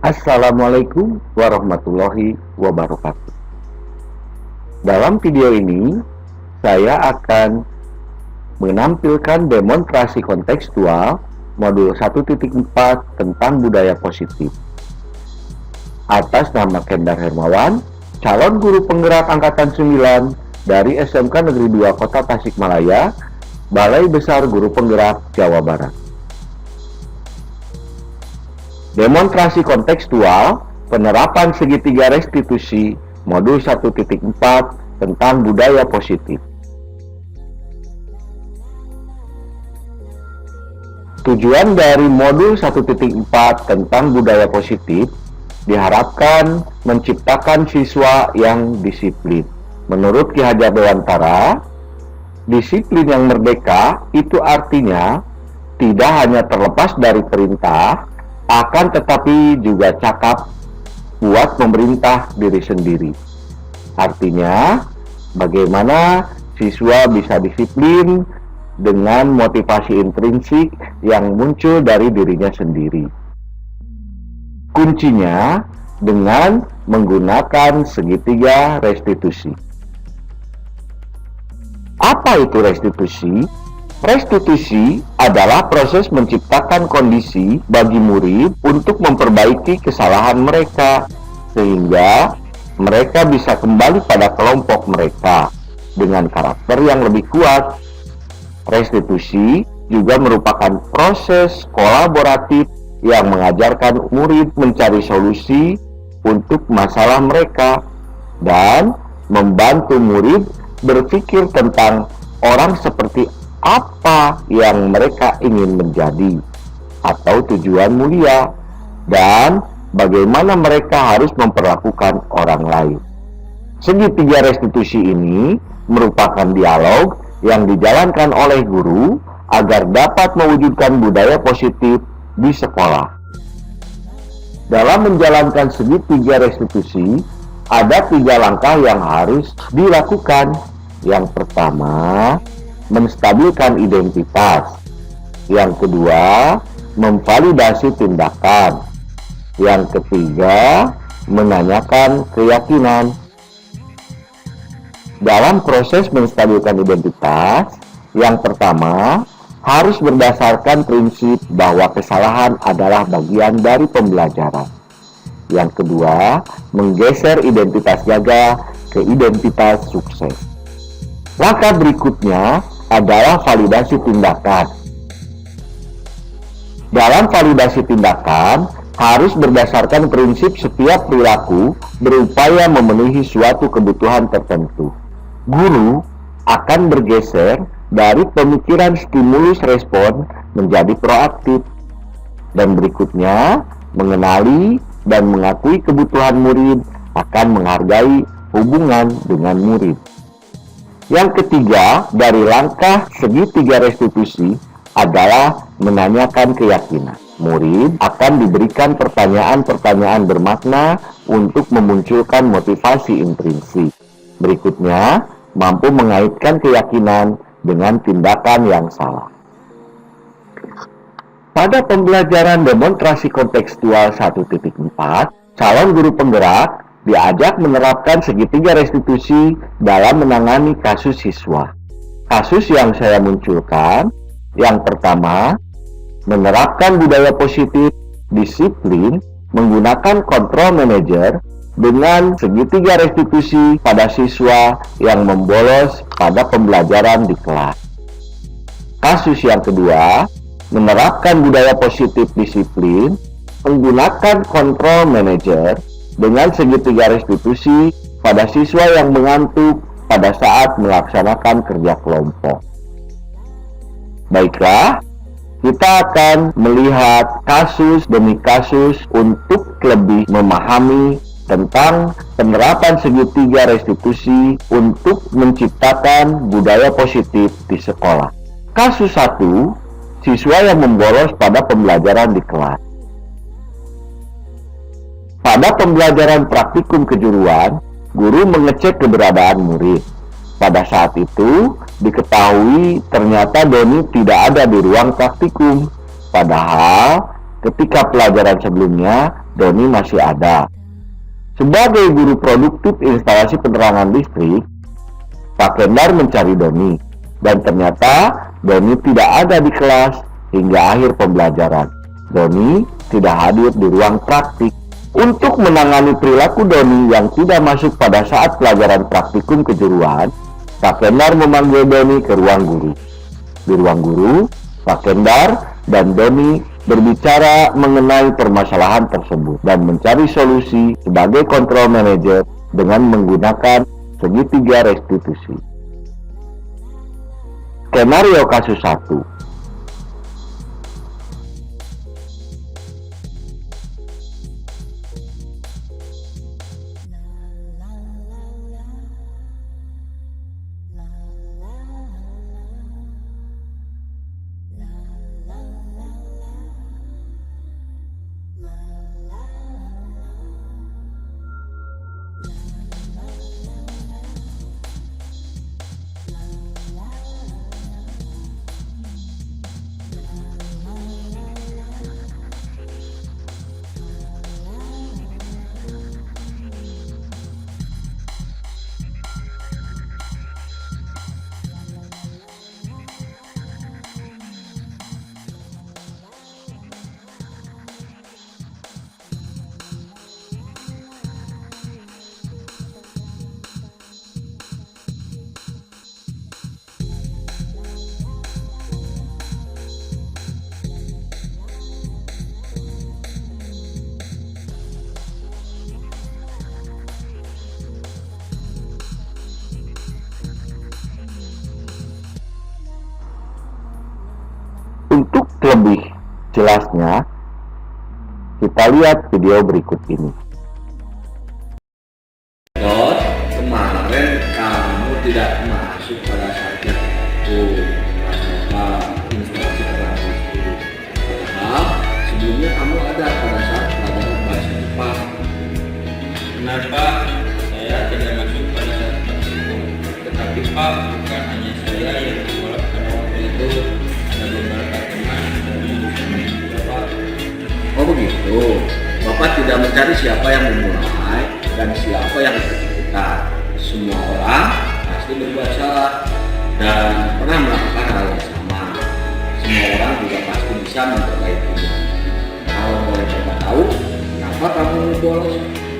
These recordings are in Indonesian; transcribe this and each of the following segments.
Assalamualaikum warahmatullahi wabarakatuh. Dalam video ini, saya akan menampilkan demonstrasi kontekstual modul 1.4 tentang budaya positif. Atas nama Kendar Hermawan, calon guru penggerak Angkatan 9 dari SMK Negeri 2 Kota Tasikmalaya, Balai Besar Guru Penggerak Jawa Barat. Demonstrasi kontekstual penerapan segitiga restitusi modul 1.4 tentang budaya positif. Tujuan dari modul 1.4 tentang budaya positif diharapkan menciptakan siswa yang disiplin. Menurut Ki Hajar Dewantara, disiplin yang merdeka itu artinya tidak hanya terlepas dari perintah, akan tetapi juga cakap buat memerintah diri sendiri. Artinya, bagaimana siswa bisa disiplin dengan motivasi intrinsik yang muncul dari dirinya sendiri. Kuncinya dengan menggunakan segitiga restitusi. Apa itu restitusi? Restitusi adalah proses menciptakan kondisi bagi murid untuk memperbaiki kesalahan mereka, sehingga mereka bisa kembali pada kelompok mereka dengan karakter yang lebih kuat. Restitusi juga merupakan proses kolaboratif yang mengajarkan murid mencari solusi untuk masalah mereka dan membantu murid berpikir tentang orang seperti apa yang mereka ingin menjadi atau tujuan mulia, dan bagaimana mereka harus memperlakukan orang lain. Segitiga restitusi ini merupakan dialog yang dijalankan oleh guru agar dapat mewujudkan budaya positif di sekolah. Dalam menjalankan segitiga restitusi, ada 3 langkah yang harus dilakukan. Yang pertama, menstabilkan identitas. Yang kedua, memvalidasi tindakan. Yang ketiga, menanyakan keyakinan. Dalam proses menstabilkan identitas, yang pertama, harus berdasarkan prinsip bahwa kesalahan adalah bagian dari pembelajaran. Yang kedua, menggeser identitas jaga ke identitas sukses. Langkah berikutnya adalah validasi tindakan. Dalam validasi tindakan, harus berdasarkan prinsip setiap perilaku berupaya memenuhi suatu kebutuhan tertentu. Guru akan bergeser dari pemikiran stimulus respon menjadi proaktif. Dan berikutnya, mengenali dan mengakui kebutuhan murid akan menghargai hubungan dengan murid. Yang ketiga dari langkah segitiga restitusi adalah menanyakan keyakinan. Murid akan diberikan pertanyaan-pertanyaan bermakna untuk memunculkan motivasi intrinsik. Berikutnya, mampu mengaitkan keyakinan dengan tindakan yang salah. Pada pembelajaran demonstrasi kontekstual 1.4, calon guru penggerak diajak menerapkan segitiga restitusi dalam menangani kasus siswa. Kasus yang saya munculkan, yang pertama, menerapkan budaya positif, disiplin, menggunakan kontrol manajer dengan segitiga restitusi pada siswa yang membolos pada pembelajaran di kelas. Kasus yang kedua, menerapkan budaya positif disiplin, menggunakan kontrol manajer dengan segitiga restitusi pada siswa yang mengantuk pada saat melaksanakan kerja kelompok. Baiklah, kita akan melihat kasus demi kasus untuk lebih memahami tentang penerapan segitiga restitusi untuk menciptakan budaya positif di sekolah. Kasus 1, siswa yang membolos pada pembelajaran di kelas. Pada pembelajaran praktikum kejuruan, guru mengecek keberadaan murid. Pada saat itu, diketahui ternyata Doni tidak ada di ruang praktikum. Padahal, ketika pelajaran sebelumnya Doni masih ada. Sebagai guru produktif instalasi penerangan listrik, Pak Kendar mencari Doni, dan ternyata Doni tidak ada di kelas hingga akhir pembelajaran. Doni tidak hadir di ruang praktik. Untuk menangani perilaku Doni yang tidak masuk pada saat pelajaran praktikum kejuruan, Pak Kendar memanggil Doni ke ruang guru. Di ruang guru, Pak Kendar dan Doni berbicara mengenai permasalahan tersebut dan mencari solusi sebagai control manager dengan menggunakan segitiga restitusi. Skenario kasus 1. Untuk lebih jelasnya, kita lihat video berikut ini. Dot, kemarin kamu tidak masuk pada saat itu masalah instalasi penerangan listrik. Padahal sebelumnya kamu ada pada saat pelajaran bahasa Jepang. Benar Pak, saya tidak masuk pada saat tersebut. Tetapi Pak, bukan hanya saya yang menolak pada waktu itu, ada beberapa teman dari jurusan juga Pak. Oh begitu. Bapak tidak mencari siapa yang memulai dan siapa yang berkesulitan. Semua orang pasti berbuat salah dan pernah melakukan hal yang sama. Semua orang juga pasti bisa memperbaikinya. Kalau boleh Bapak tahu, kenapa kamu bolos?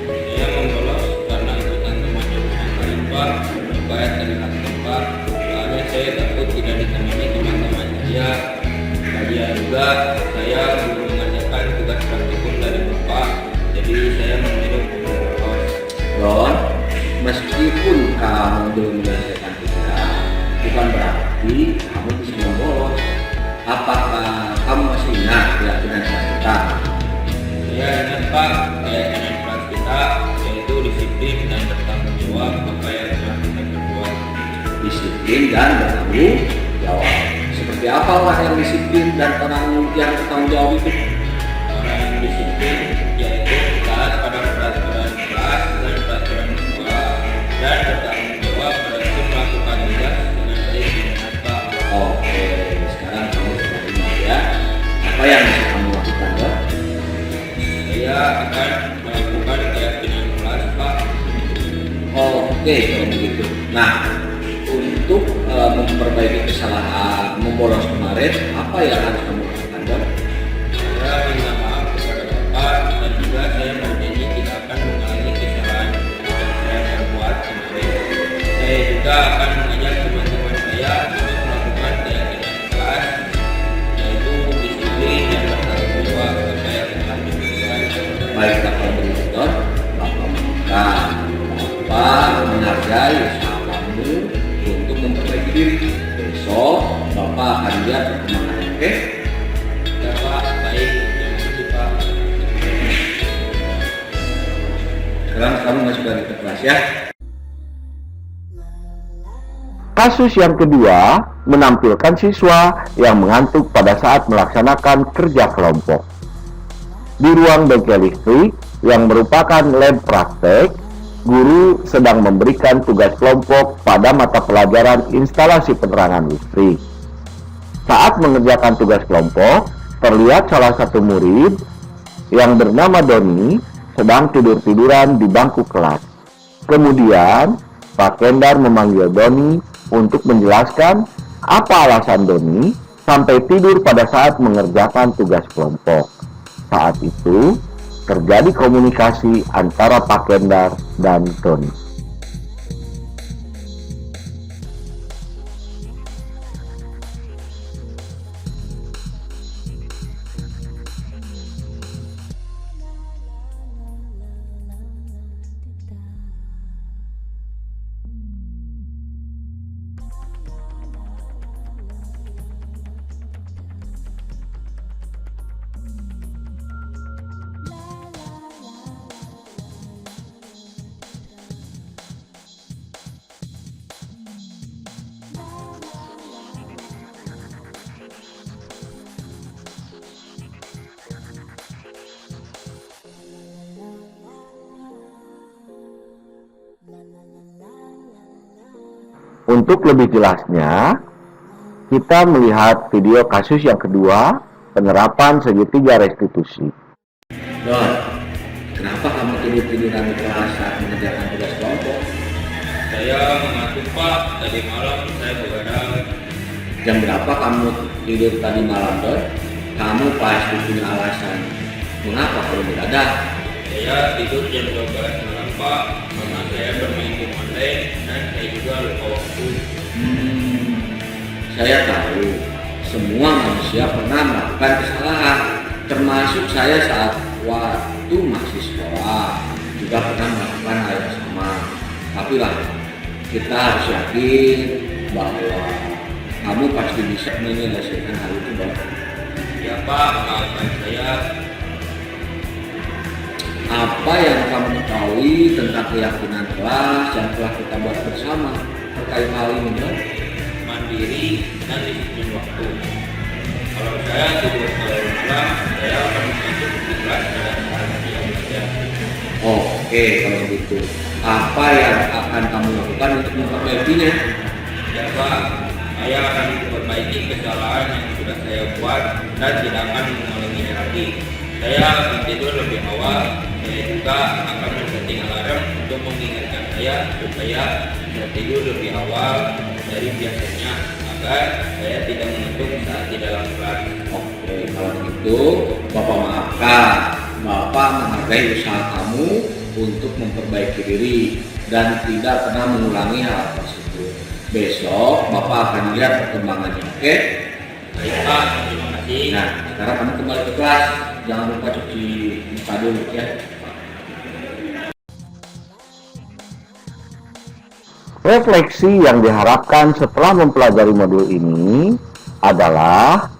Saya membolos karena ikutan teman jurusan lain Pak, supaya terlihat Pak. Soalnya saya takut tidak ditemani teman-teman saya. Lagian juga saya belum mengerjakan tugas praktikum dari Bapak, jadi saya memilih untuk bolos. Don, meskipun kamu belum menyelesaikan tugas, bukan berarti kamu bisa membolos. Apakah kamu masih ingat keyakinan kita? Saya ingat Pak, keyakinan kelas kita yaitu disiplin dan bertanggung jawab apa yang telah kita perbuat. Disiplin dan bertanggung jawab. Seperti apa orang yang disiplin dan yang bertanggung jawab itu? Orang yang disiplin yaitu taat pada peraturan kelas dan peraturan sekolah dan bertanggung jawab berhasil melakukan tugas dengan baik dan benar Pak. Oke, sekarang kamu sudah ingat ya. Apa yang bisa kamu lakukan, Don? Saya akan melakukan keyakinan kelas Pak. Oke, kalau begitu. Nah, untuk memperbaiki kesalahan membolos kemarin, apa yang harus kamu lakukan, Don? Saya minta maaf kepada Bapak dan juga saya berjanji tidak akan mengulangi kesalahan yang saya perbuat kemarin. Saya juga akan mengajak teman-teman saya untuk melakukan keyakinan kelas, yaitu disiplin dan bertanggung jawab apa yang telah diperbuat. Baiklah kalau begitu, Don. Bapak minta Bapak menghargai usaha kamu untuk memperbaiki diri. Besok Bapak akan lihat perkembangannya, oke? Ya Pak, baik. Terima kasih Pak. Sekarang kamu masuk lagi ke kelas ya. Kasus yang kedua menampilkan siswa yang mengantuk pada saat melaksanakan kerja kelompok. Di ruang bengkel listrik yang merupakan lab praktek, guru sedang memberikan tugas kelompok pada mata pelajaran instalasi penerangan listrik. Saat mengerjakan tugas kelompok, terlihat salah satu murid yang bernama Doni sedang tidur-tiduran di bangku kelas. Kemudian, Pak Kendar memanggil Doni untuk menjelaskan apa alasan Doni sampai tidur pada saat mengerjakan tugas kelompok. Saat itu, terjadi komunikasi antara Pak Kendar dan Doni. Untuk lebih jelasnya, kita melihat video kasus yang kedua, penerapan segitiga restitusi. Don, kenapa kamu tidur-tiduran di kelas saat mengerjakan tugas kelompok? Saya mengantuk Pak, tadi malam saya begadang. Jam berapa kamu tidur tadi malam, Don? Kamu pasti punya alasan. Mengapa kamu begadang? Saya tidur jam 12 malam Pak, karena saya bermain game online dan saya juga lupa waktu. Saya tahu semua manusia pernah melakukan kesalahan, termasuk saya saat waktu masih sekolah juga pernah melakukan hal yang sama. Tapi lah, kita harus yakin bahwa kamu pasti bisa menyelesaikan hal itu, Don. Ya Pak, maafkan saya. Apa yang kamu ketahui tentang keyakinan kelas yang telah kita buat bersama terkait hal ini, Don? Mandiri dan disiplin waktu. Kalau saya tidur malam, saya akan masuk di kelas pada saat dia belajar. Oke, kalau begitu, apa yang akan kamu lakukan untuk memperbaikinya? Ya Pak, saya akan memperbaiki kesalahan yang sudah saya buat dan tidak akan mengulanginya lagi. Saya akan tidur lebih awal. Saya juga akan men-setting alarm untuk mengingatkan saya supaya bisa tidur lebih awal dari biasanya agar saya tidak mengantuk saat di dalam kelas. Oke, kalau begitu, Bapak maafkan. Bapak menghargai usaha kamu untuk memperbaiki diri dan tidak pernah mengulangi hal tersebut. Besok Bapak akan lihat perkembangannya, oke? Baik Pak, terima kasih. Nah, sekarang kamu kembali ke kelas. Jangan lupa cuci muka dulu ya. Refleksi yang diharapkan setelah mempelajari modul ini adalah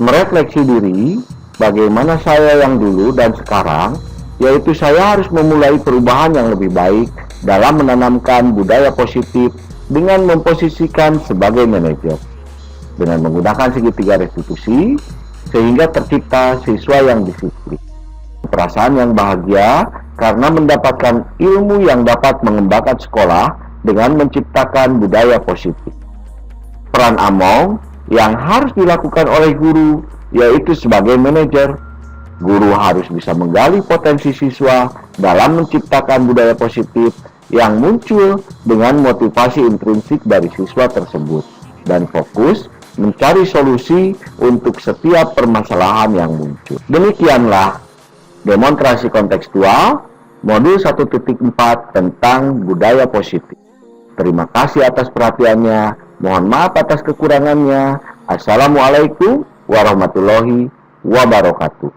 merefleksi diri bagaimana saya yang dulu dan sekarang, yaitu saya harus memulai perubahan yang lebih baik dalam menanamkan budaya positif dengan memposisikan sebagai manajer. Dengan menggunakan segitiga restitusi, sehingga tercipta siswa yang disiplin. Perasaan yang bahagia karena mendapatkan ilmu yang dapat mengembangkan sekolah dengan menciptakan budaya positif. Peran Among yang harus dilakukan oleh guru yaitu sebagai manajer. Guru harus bisa menggali potensi siswa dalam menciptakan budaya positif yang muncul dengan motivasi intrinsik dari siswa tersebut dan fokus mencari solusi untuk setiap permasalahan yang muncul. Demikianlah demonstrasi kontekstual modul 1.4 tentang budaya positif. Terima kasih atas perhatiannya. Mohon maaf atas kekurangannya. Assalamualaikum warahmatullahi wabarakatuh.